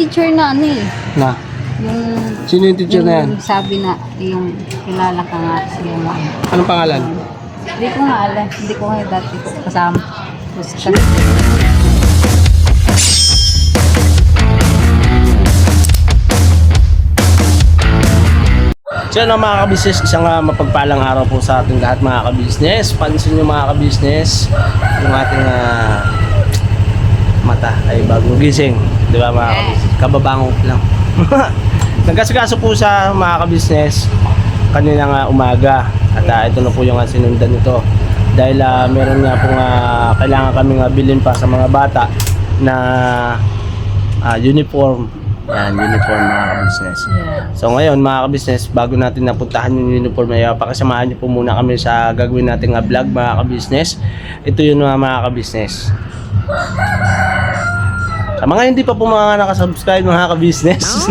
teacher na ano eh. Na? Yung, Sino yung teacher na yan? yung sabi na, yung kilala ka nga siya mo. Anong pangalan? Hindi ko nga alam. Hindi ko nga dati ko kasama. Kasi, So yun mga kabisnes, isang mapagpalang araw po sa ating lahat mga kabisnes. Pansin nyo mga kabisnes, yung ating mata ay bagong gising. Di ba mga kabisnes? Kababangon lang. Nagkasikaso po sa mga kabisnes kanina umaga. At ito na po yung sinundan nito. Dahil meron nga pong kailangan kaming bilhin pa sa mga bata na uniform. Yan, uniform mga kabisnes. So ngayon mga kabisnes, bago natin napuntahan yung uniform ay pakasamahan niyo po muna kami sa gagawin nating vlog mga kabisnes. Ito yun mga kabisnes. Sa mga hindi pa po mga nakasubscribe mga kabisnes,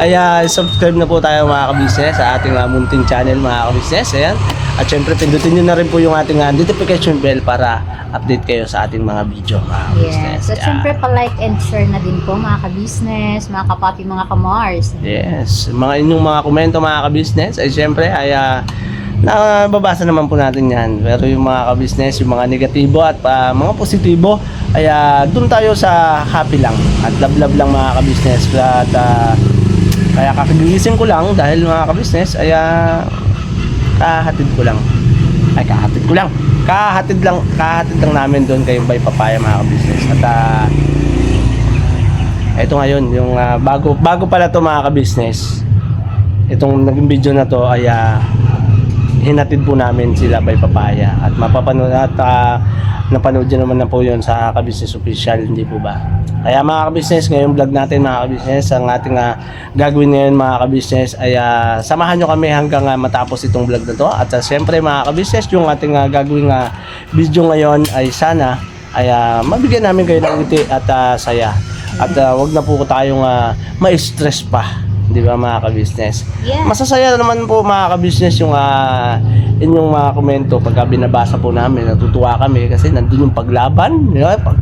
ay subscribe na po tayo mga kabisnes sa ating munting channel mga kabisnes. Ayan. At syempre pindutin nyo na rin po yung ating notification bell para update kayo sa ating mga video mga kabisnes. yes. So, syempre pa-like and share na din po mga ka-business, mga kapati, mga ka-Mars. Yes. Mga inyong mga komento mga ka-business ay syempre ay nababasa naman po natin yan. Pero yung mga ka-business, yung mga negatibo at mga positibo ay doon tayo sa happy lang at love-love lang mga ka-business. At kaya kakagigising ko lang dahil mga ka-business ay kahatid lang namin doon kay Bay Papaya mga ka-business. At ito ngayon yung bago pala to mga ka-business. Itong naging video na to ay hinatid po namin sila Bay Papaya at mapapanood at napanood nyo naman na po yun sa ka-business official, hindi po ba? Kaya mga ka-business, ngayong vlog natin mga ka-business, ang ating gagawin ngayon mga ka-business ay samahan nyo kami hanggang matapos itong vlog na to. At siyempre mga ka-business, yung ating gagawin video ngayon ay sana ay mabigyan namin kayo ng ngiti at saya. At wag na po tayong ma-stress pa. Di ba mga ka-business? Yeah. Masasaya naman po mga ka-business yung inyong mga komento pagka binabasa po namin. Natutuwa kami kasi nandun yung paglaban,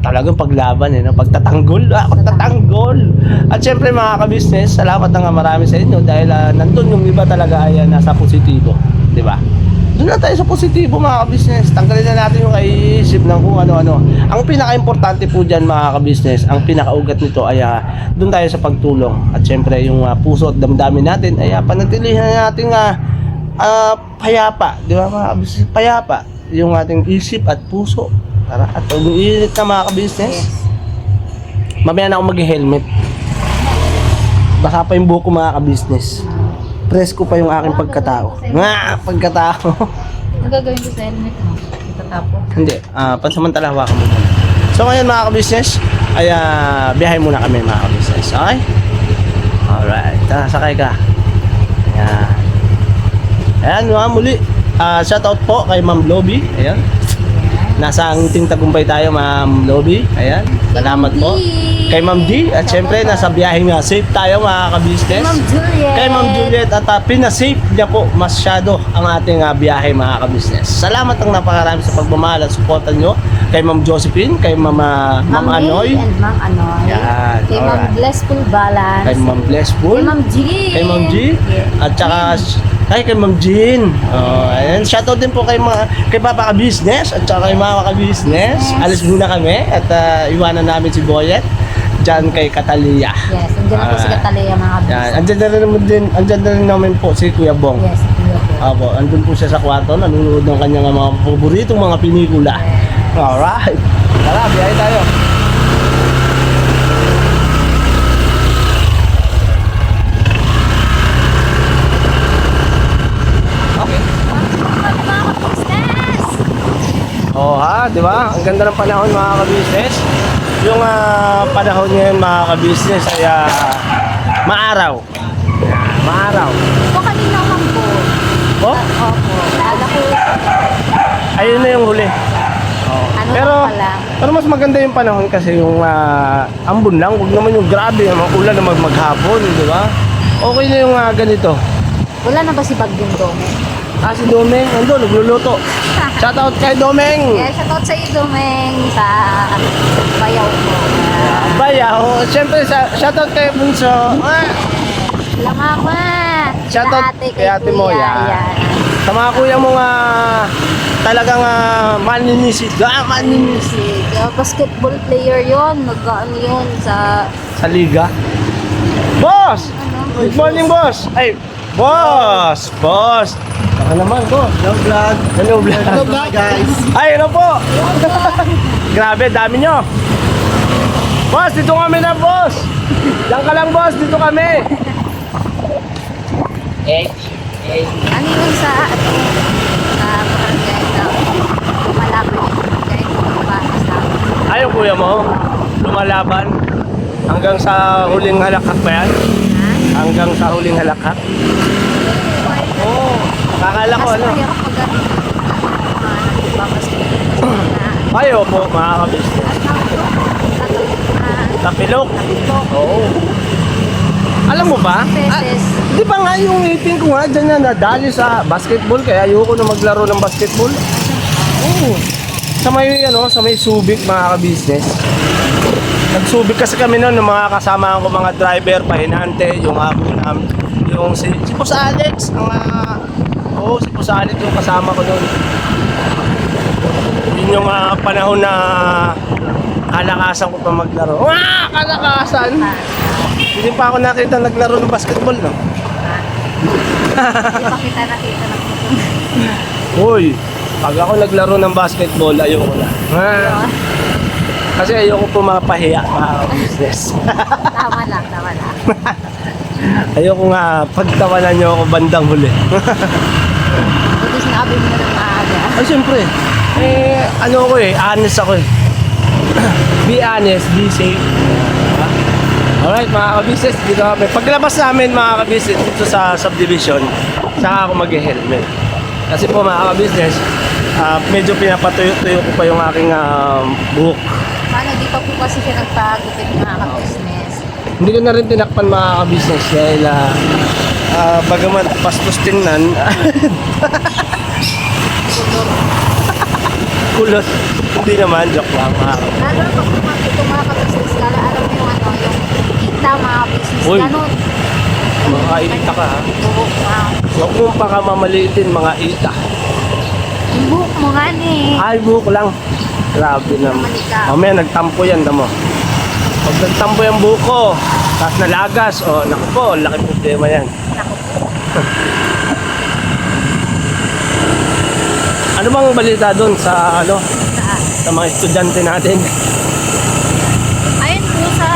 talagang paglaban, pagtatanggol. At syempre mga ka-business, salamat na nga marami sa inyo dahil nandun yung iba talaga ay nasa positibo, di ba? Doon na tayo sa positibo mga ka-business. Tanggalin na natin yung kaiisip ng kung ano-ano. Ang pinaka-importante po dyan mga ka-business, ang pinaka-ugat nito ay doon tayo sa pagtulong. At syempre yung puso at damdamin natin ay panatilihan natin payapa. Di ba mga ka-business? Payapa. Yung ating isip at puso. Tara, at umiinit na mga ka-business. Yes. Mamaya na ako mag-helmet. Basa pa yung buhok ko mga ka-business. Presko pa yung aking pagkatao. Pagkatao. Ano gagawin ko sa helmet mo? Itatapon? Hindi, pansamantala hawakan mo muna. So ngayon mga ka-business, ay biyahe muna kami mga ka-business. Okay? Alright, sakay ka. Ayan. Ayan, muli. Shoutout po kay Ma'am Lobby. Ayan. Nasa Ngiting Tagumpay tayo Ma'am Lobby. Ayan. Salamat po. Kay Ma'am D. At syempre, nasa biyahe nga. Safe tayo mga ka-business. Ma'am Juliet. Kay Ma'am Juliet. At pinasafe niya po masyado ang ating biyahe mga ka-business. Salamat ang napakarami sa pagmamahal at suportan nyo. Kay Ma'am Josephine. Kay Ma'am Anoy. And Ma'am Anoy. Yan. Kay Ma'am Alright. Blessful Balance. Kay Ma'am Blessful. Kay Ma'am G. Kay Ma'am G. Yeah. At saka kay Ma'am Jean. Ayan. Shoutout din po kay Papa Ka-Business at saka kay Mama Ka-Business. Alis muna kami at iwanan namin si Boyet dyan kay Catalia. Yes, andyan na po si Catalia mga Yan. business. Andyan na rin namin po si Kuya Bong. Yes, Kuya po. Opo, andun po siya sa kwarto, nanonood ng kanyang mga paboritong mga pelikula. Alright. Tara, biyahe tayo. Di ba? Ang ganda ng panahon mga ka-business. Yung panahon ngayon mga ka-business ay maaraw. Maaraw. O kanina man po. Oh? Opo. Kala ko. Ayun na yung huli. Ano Pero, lang pala? pero mas maganda yung panahon kasi yung ambon lang. Huwag naman yung grabe, yung ulan na maghapon, di ba? Okay na yung ganito. Wala na ba si Bagyong Dome? Si Dome, nandun, nagluluto. Shoutout kay Domeng. Kaya shoutout sa iyo, Domeng, sa bayaw ko. Bayaw. Siyempre, shoutout kay Bunso. Sila mama. Shoutout Sila kay ate mo, kuya. yan. Sa mga kuya mo nga talagang maninisid. Maninisid. Basketball player yon, nag-ano yun sa... Sa liga. Boss! Good morning, boss! Ay, boss! Boss! Ano naman, boss? Hello vlog. Hello, vlog. Hello vlog guys. Ay, ano po? Grabe, dami nyo. Boss, dito kami na, boss. Diyan ka lang, boss. Dito kami. Ano yun sa barangay na lumalaban yung barangay para sa... Ayaw, kuya mo. Lumalaban. Hanggang sa huling halakhak ba yan? Hanggang sa huling halakhak? Oo. Kakala ko, Mas ano? mahirap pag nagbabasketball na Ayaw po, mga kabisnes. Tapilok. Oo. Alam mo ba? Peses. Di ba nga yung ngipin ko nga dyan na nadali sa basketball kaya ayoko na maglaro ng basketball. Oo. Sa may Subic mga ka-business. Nagsubik kasi kami noon ng mga kasama ko mga driver, pahinante, yung yung si Boss Alex, si Boss Alex yung kasama ko noon. Yun yung panahon na kalakasan ko pa maglaro. Kalakasan! Hindi pa ako nakita naglaro ng basketball, no? Hindi pa kita nakita ng Hoy, pag ako naglaro ng basketball, ayoko na. Kasi ayoko pumapahiya mga business. Tama lang, tama lang. Ayoko nga pagtawanan nyo ako bandang huli. Buti sinabi mo na ng maaga. Ay, siyempre. Ano ako honest ako eh. Be honest, be safe. Alright mga ka-business, dito kami. Paglabas namin mga ka-business dito sa subdivision, saka ako mag-helmet. Kasi po mga ka-business, medyo pinapatuyo-tuyo ko pa yung aking buhok. Paano di pa po kasi siya nagpagupit mga ka-business? Hindi ko na rin tinakpan mga ka-business dahil bagamat pastos tingnan, kulot. Hindi naman, joke lang mga ka-business. Lalo na pag ito mga ka-business, alam mo yung yung kita mga ka-business, Uy. ganun. Mga ita ka ha. Buhok mo. Huwag mong pakamamaliitin mga ita. Yung buhok mo nga ni. Ay, buhok lang. Grabe naman. Mamaya nagtampo yan, damo. Pag nagtampo yung buhok ko, tapos nalagas, naku po, laki problema yan. Naku po. Ano bang balita doon sa Saan? sa mga estudyante natin? Ayun po sa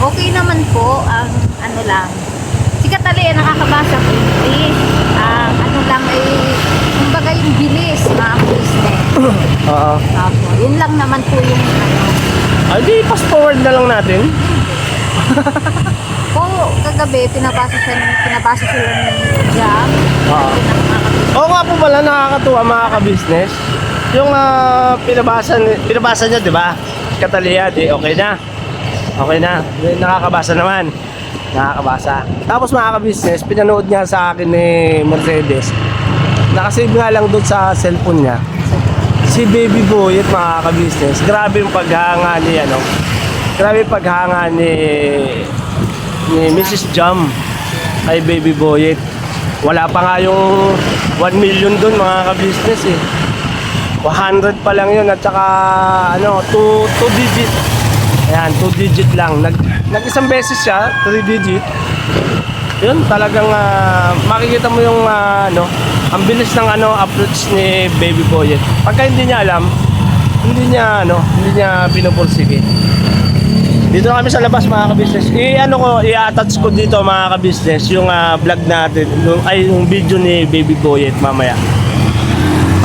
okay naman po ang lang. Si Catalina nakakabasa po English. Ang lang ay kumbaga yung bilis mga business. Oo. Opo, yun lang naman po yung Ay, di fast forward na lang natin. kagabi pinabasa sila ng job. Oo. Oo nga po pala, nakakatuwa mga ka-business. Yung pinabasa niya, di ba? Catalina, di okay na. Okay na. Nakakabasa naman. Nakakabasa. Tapos mga ka-business, pinanood niya sa akin ni Mercedes. Nakasave nga lang doon sa cellphone niya. Si Baby Boy at mga ka-business. Grabe yung paghanga ni Grabe yung paghanga ni Mrs. Jam kay Baby Boy. Wala pa nga yung 1 million doon mga ka-business eh. 100 pa lang yun at saka 2 digit. Ayan, 2 digit lang. Nag-isang beses siya, 3 digit. Yun, talagang makikita mo yung ang bilis ng approach ni Baby Boy. Pagka hindi niya alam, hindi niya pinupursige. Dito na kami sa labas mga ka-business. I-attach ko dito mga ka-business yung vlog natin, yung video ni Baby Boy mamaya.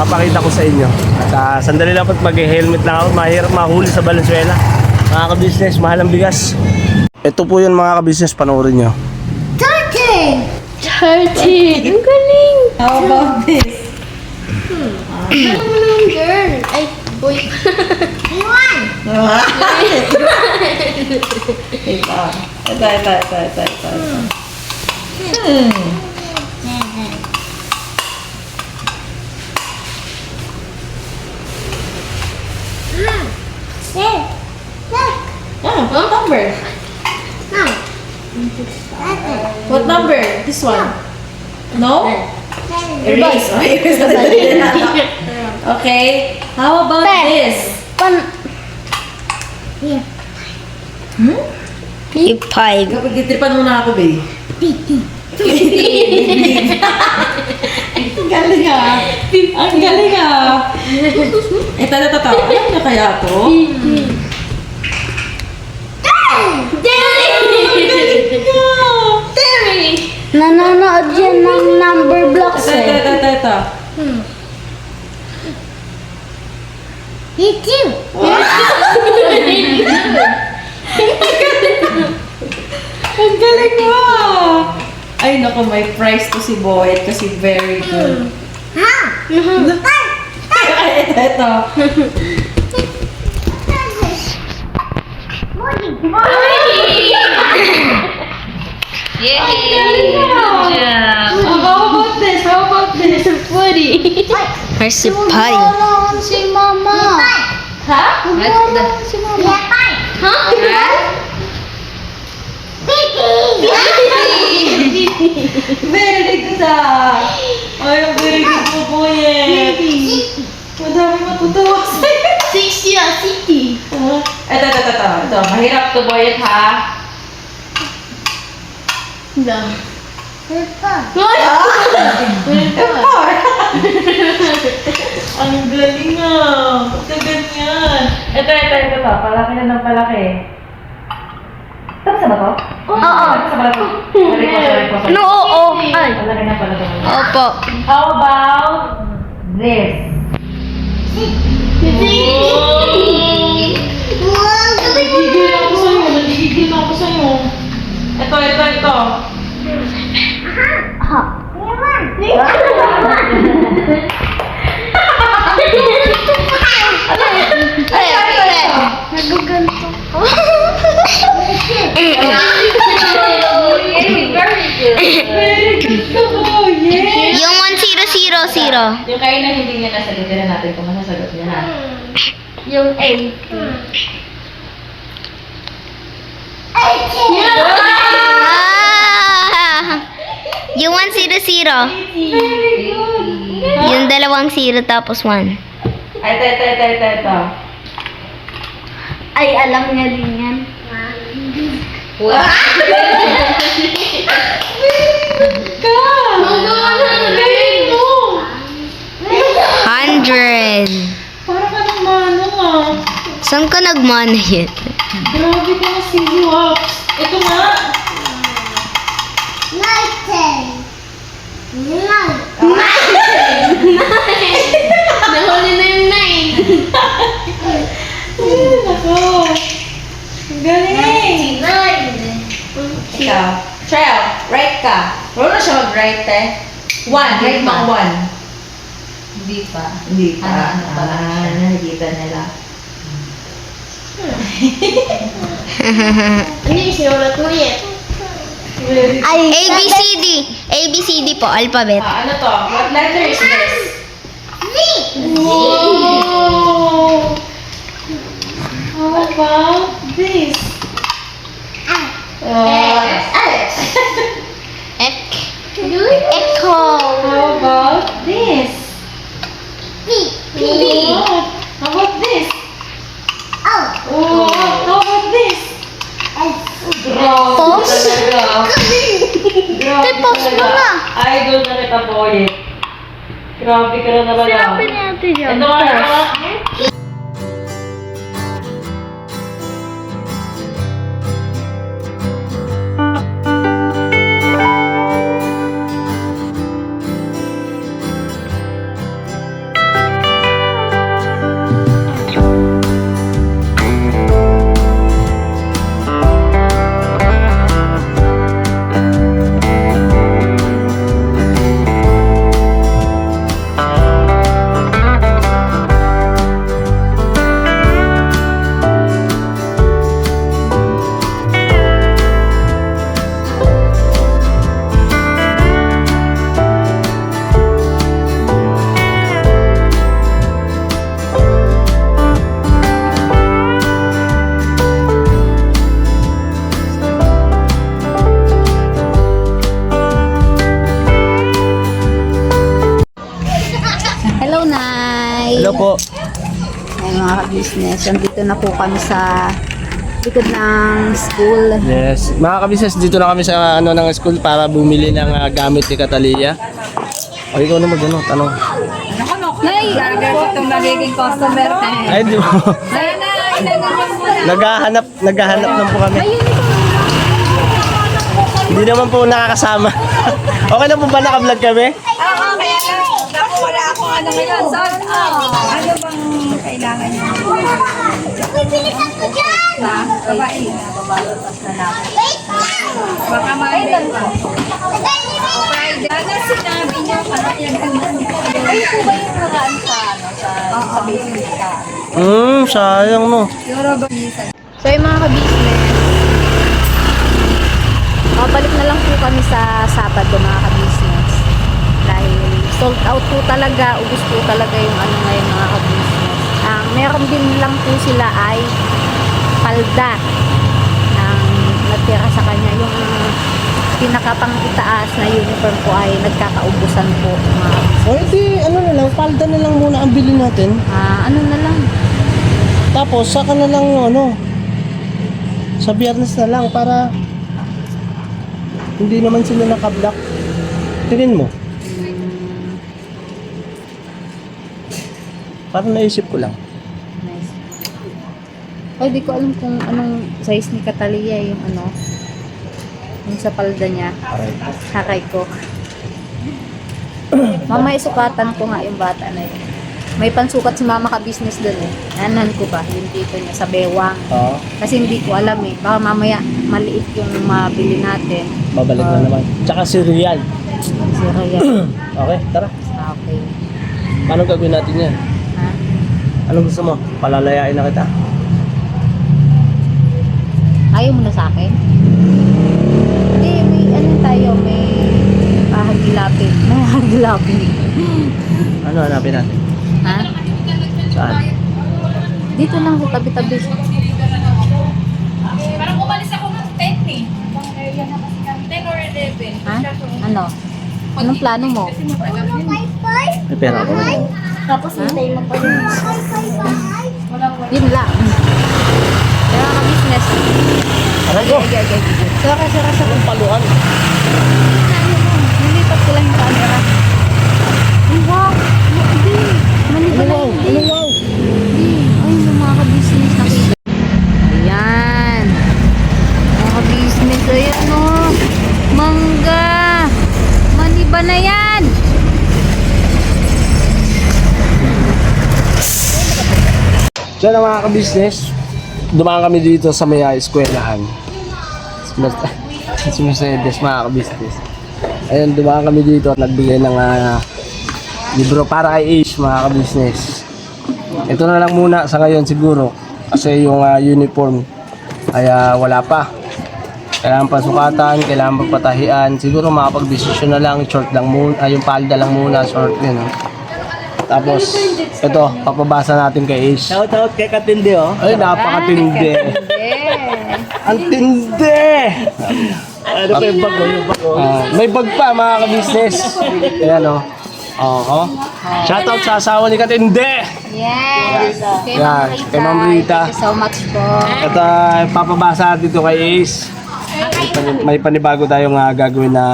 Papakita ko sa inyo. At sandali lang po mag-helmet lang ako. Mahirap mahuli sa Valenzuela. Mga ka-business, mahal ang bigas. Ito po yun mga ka-business, panoorin nyo. 13! Ang galing! How about this? Ano naman girl? Ay, boy. Ito. number? What number? This one? No? Erase. Okay. How about this? Five. Kapag titripan muna ako, babe. Ang galing ah. Ang galing ah. Ito. Alam niyo kaya to? Nanonood yan ng number blocks Ito. Ang galing mo! Ay, naku, may prize to si Boyd kasi very good. Ay, ito. Yay! How about this? How about this? Where's the pie? Si Mama. Ha? Si Mama. Very good ah! Ay, ang very good mo, Boyd. Madami matutuwa sa'yo. City. Ito. Mahirap to, Boyd, ha? Ang galing ah. Ito ganyan. Ito. Palaki na ng palaki. Tapos na ba to? Oo. Tapos na ba to? Sorry po. No, oo. Ay. Palaki na pala to. Opo. How about this? Nagigigil na ako sa'yo. Ito. Naguganto. Very good ka po, yes! Yung 1000. Yung kayo na hindi niya nasagot, na natin kung masasagot niya na. Yung 8. Yung 100. Very good! Yung 2 tapos 1. Ito. Ay, alam niya din yan. Wow! Ka! Galing mo! 100. Para ka ng manong ah. Saan ka nagmana yun? Grabe ka na silly ups. Ito nga. Nahuli na yung 9. Ay, nako. Ang galing. Ikaw. Trial. Write ka. Wala na siya mag-write eh. 1. Write mo 1. Hindi pa. Hindi pa. Ano pa lang siya. Nakikita nila. Hindi, sinulat mo yan. ABCD. ABCD po, alphabet. Ano to? What letter is this? Wow! How about this? Echo. How about this? Oh, how about this? Oh, how about this? Grabe Pause? talaga. Grabe Pause mo talaga. na. Idol na kita, boy. Grabe ka na talaga. Sinabi natin yan. Ito nga. po. Ay mga ka-business, andito na po kami sa likod ng school. Yes. Mga ka-business, dito na kami sa ng school para bumili ng gamit ni Catalia. O, ikaw na mag-ano, tanong. Nay, Itong nagiging customer ka. Ay, di mo. Naghahanap lang po kami. Hindi naman po nakakasama. Okay na po ba naka-vlog kami? Oo, kaya lang. Naku, wala akong ano ngayon. So, ano bang kailangan niyo? Babae na. Babalutas na natin. Baka mailan pa. Friday. Ano sinabi niyo? Parang yan ang ay po ba yung nakaan sa business ka? Sayang no. Siguro ba minsan? So yung mga ka-business, balik na lang po kami sa Sabado mga ka-business. Dahil sold out po talaga, ubus po talaga yung ano ngayon mga ka-business. Ang meron din lang po sila ay palda ang natira sa kanya. Yung pinakapang itaas na uniform po ay nagkakaubusan po mga O edi, ano na lang, palda na lang muna ang bilhin natin. ano na lang. Tapos, saka na lang yung sa Biyernes na lang para hindi naman sila naka-block. Tingin mo. Parang naisip ko lang. Nice. Ay, di ko alam kung anong size ni Catalia yung yung sa palda niya. Hakay ko. Mamaya sukatan ko nga yung bata na yun. May pansukat si mama ka-business dun eh. Nanan ko ba? Yung dito niya sa bewang. Oo. Kasi hindi ko alam eh. Baka mamaya maliit yung mabili natin. Babalik na naman. Tsaka cereal. Si Ryan. Okay, tara. Okay. Paano gagawin natin yan? Ha? Anong gusto mo? Palalayain na kita? Ayaw mo na sa akin? Hindi, may tayo, may hagilapin. May hagilapin. Ano hanapin natin? Ha? Saan? Dito lang sa tabi-tabi. Parang umalis ako ng 10 eh. 10 or 11. Ha? Ano? Anong plano mo? May pera ako. Tapos hintay mo pa yun. Yun lang. Kaya ka business. Aray ko! Sara sa Paluan. nilipat ko lang yung camera. Ay, wow! Hindi. Manibala Wow! hindi. Ano wow? Ay, yung mga ka-business nakita. Ayan. Mga ka-business. Ayan o. Mangga. Maniba na yan. So na mga ka-business, dumaan kami dito sa may eskwelahan. Si Mercedes, mga ka-business. Ayun, dumaan kami dito at nagbigay ng libro para kay Ace, mga ka-business. Ito na lang muna sa ngayon siguro kasi yung uniform ay wala pa. Kailangan pasukatan, kailangan papatahian. Siguro makapag-desisyon na lang, short lang muna, yung palda lang muna, short yun. Tapos, ito, papabasa natin kay Ace. Shout out kay Katindi oh. Ay, napakatindi. Ang tindi! Ano pa yung bag mo? Yung bag mo? May bag pa, mga ka-business. Ayan, o. Oo. Shoutout sa asawa ni Katindi. Yes. Kay Yan, kay Ma'am Rita. Thank you so much po. At papabasa dito kay Ace. May panibago tayong gagawin na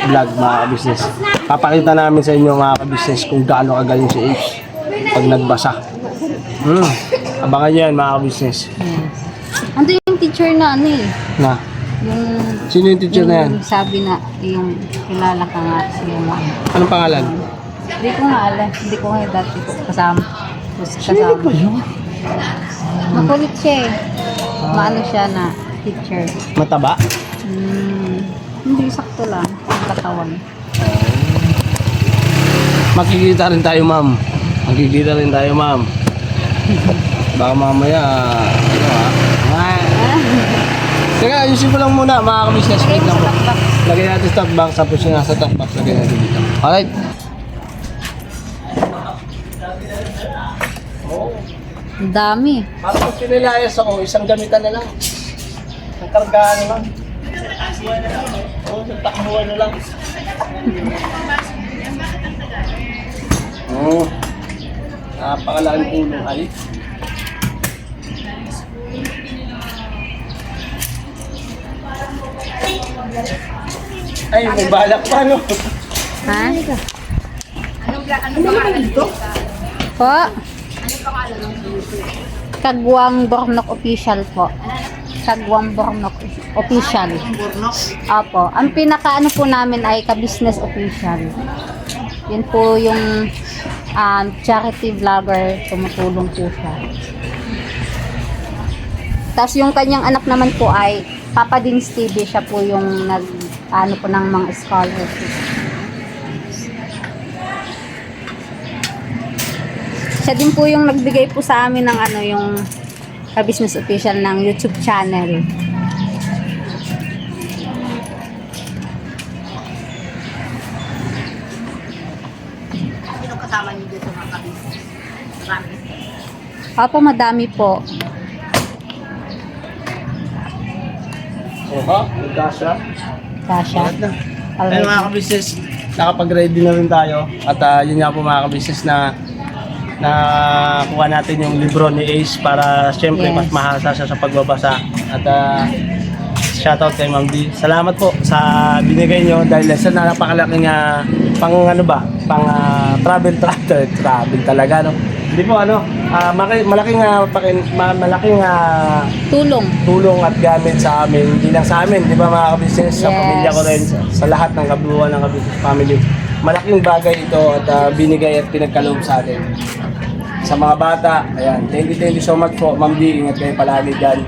vlog, mga ka-business. Papakita namin sa inyo, mga ka-business, kung gaano kagaling si Ace pag nagbasa. Abangan nyo yan, mga ka-business. Ando yung teacher na ano eh. Na, Yung, sino yung teacher na yan? yung sabi na, yung kilala ka nga. Yung, Anong pangalan? hindi ko nga alam. Hindi ko nga dati kasama. Kasama. yun? Makulit siya eh. Maano siya na teacher. Mataba? Hindi, sakto lang. Ang katawan. Makikita rin tayo, ma'am. Makikita rin tayo, ma'am. Baka mamaya, Teka, ayusin ko lang muna, mga ka-business. Wait lang po. Lagyan natin sa top box, tapos yung nasa top box, lagyan natin dito. Alright. Ang dami. Para kung pinilayas ako, isang gamitan na lang. Ang kargaan na lang. Oo, sa takbuhan na lang. Oo. Napakalaking tulong ay. Ay, may balak pa, no? Ha? Po? Kagwang Bornok Official po. Kagwang Bornok Official. Opo. Ang pinaka ano po namin ay ka-business official. Yun po yung charity vlogger. Tumutulong po siya. Tapos yung kanyang anak naman po ay Papa Dins TV. Siya po yung nag ano po ng mga scholarship. Siya din po yung nagbigay po sa amin ng ano yung ka-business official ng YouTube channel. Sino kasama niyo dito mga ka-business? Marami. Opo, madami po. Oha, nagkasya. Kasha. Bakit na? Alright. Ayun mga ka-business, nakapag-ready na rin tayo. At yun nga po mga ka-business na kuha natin yung libro ni Ace para siyempre Yes. mas mahasa siya sa pagbabasa. At shoutout kay Ma'am D. Salamat po sa binigay nyo dahil sa napakalaking pang ano ba, pang travel talaga, no? Hindi po malaking tulong at gamit sa amin, hindi lang sa amin, di ba mga ka-business, sa Yes. pamilya ko rin, sa lahat ng kabuuan ng ka-business family. Malaking bagay ito at binigay at pinagkaloob sa atin. Sa mga bata, ayan, thank you so much po, Ma'am D, ingat kayo palagi dyan.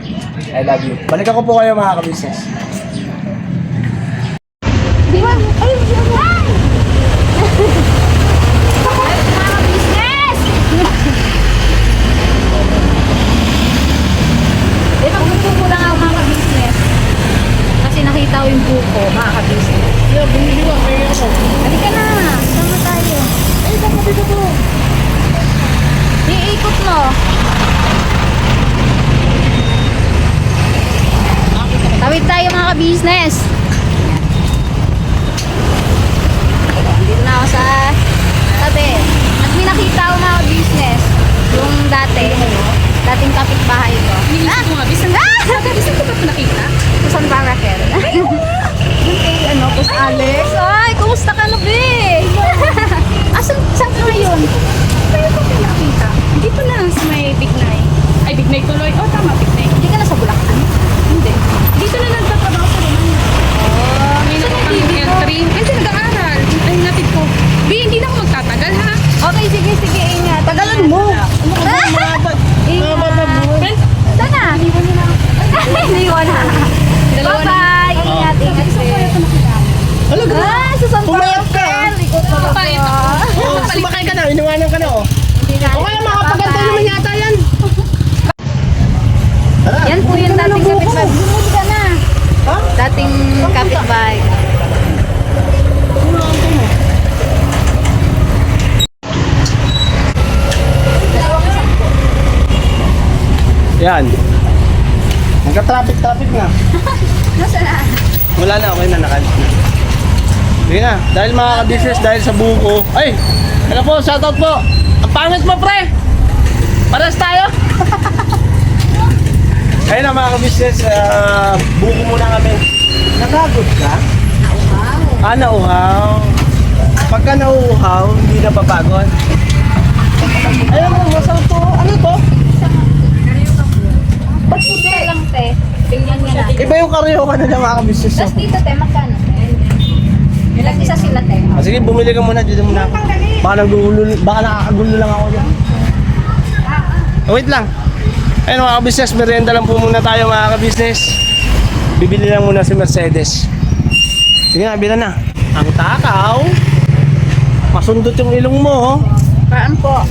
I love you. Balikan ko po kayo mga ka-business. Ito gusto ko lang ako mga ka-business. Kasi nakita ko yung buko, mga ka-business. Halika na, sama tayo. Ay, sama dito po. Iikot mo. Tawid tayo mga ka-business. Dito na ako sa tabi. At may nakita ko mga ka-business. Yung dating kapitbahay ko. Hindi mo nga, bisan ko ba ito nakita? Sa San Barraquel. Yung kay Kus Alex. Ay, kumusta ka na, be? Saan ka ngayon? Kaya ko ito nakita. Dito lang sa may Big Night. Ay, Big Night tuloy. Oh, tama, Big Night. Hindi ka na sa Bulacan? Hindi. Dito na nagtatrabaho sa Romania. Oh, May nakapang entry. Kasi nag-aaral. Ay, natid ko. Bi, hindi na ako magtatagal, ha? okay, sige, ingat. Tagalan mo. Ingat. Sana. Iniwan na. Bye-bye. Ingat, ingat. Sa San Pumayat ka, Barraquel. Ikot mo ba? Papayat ako. Oh, sumakay ka na, iniwanan ka na, oh. Hindi na. O kaya makapagantay naman yata yan. Yan po yung dating kapitbahay. Bumuli ka na. Ha? Dating kapitbahay. Yan. Nagka-traffic na. Nasaan na? Wala na, okay na, nakalis na. Sige na, dahil mga ka-business, dahil sa buko. Ay! Ano po, shoutout po! Ang pangit mo, pre! Paras tayo! Ayun na mga ka-business, buko muna kami. Nagagod ka? Nauhaw. Nauhaw. Pagka nauhaw, hindi na papagod. Ayun mo, masarap to. Ano to? Ba't puti lang, te? Tingnan niya na. Iba yung karyo ka na ng mga ka-business. Tapos dito, te, magkano? Ilang isa sila, te? Sige, bumili ka muna, dito muna ako. Baka nakakagulo lang ako dyan. Wait lang. Ayun mga ka-business, merienda lang po muna tayo mga ka-business. Bibili lang muna si Mercedes. Sige na, bila na. Ang takaw. Masundot yung ilong mo. Paan po?